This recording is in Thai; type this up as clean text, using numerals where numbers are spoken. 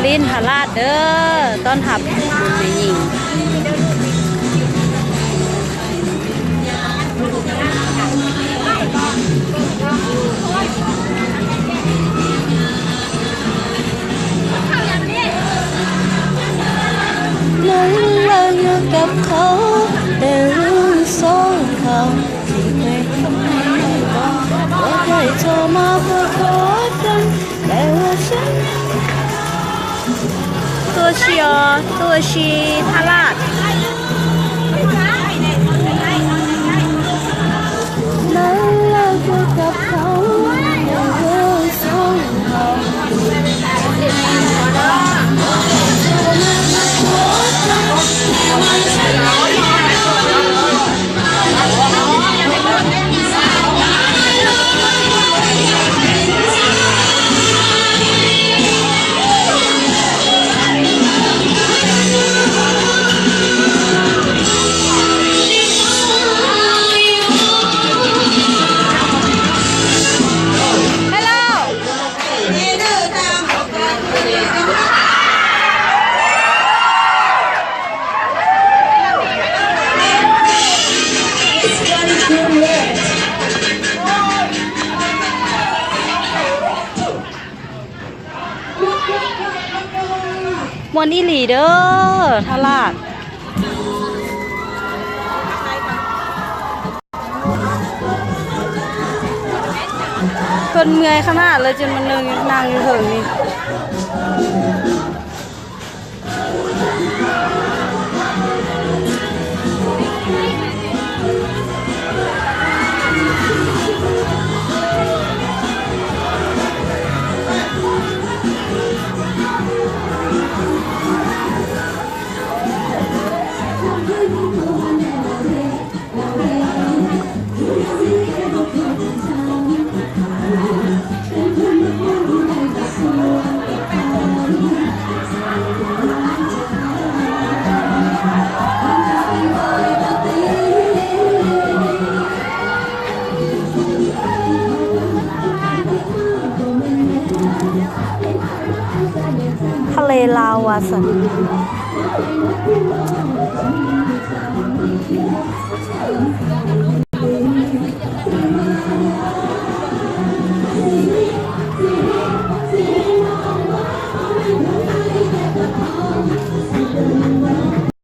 ลินทราชเด้อต้อนรับบุญแม่หญิงนั่งเราอยู่กับเขาแต่รู้สองเขาที่เคยทำให้บอกว่าเคยโทรมาเพื่อขอกันแต่ว่าฉันตัวชีทราชนั่งเราอยู่กับเขาแต่รู้สองเขามวนอีหลีเด้อทราชเพิ่นเมื่อยขนาดเลยจนมันนั่งอยู่เถิงนี่ทะเลลาวาสัน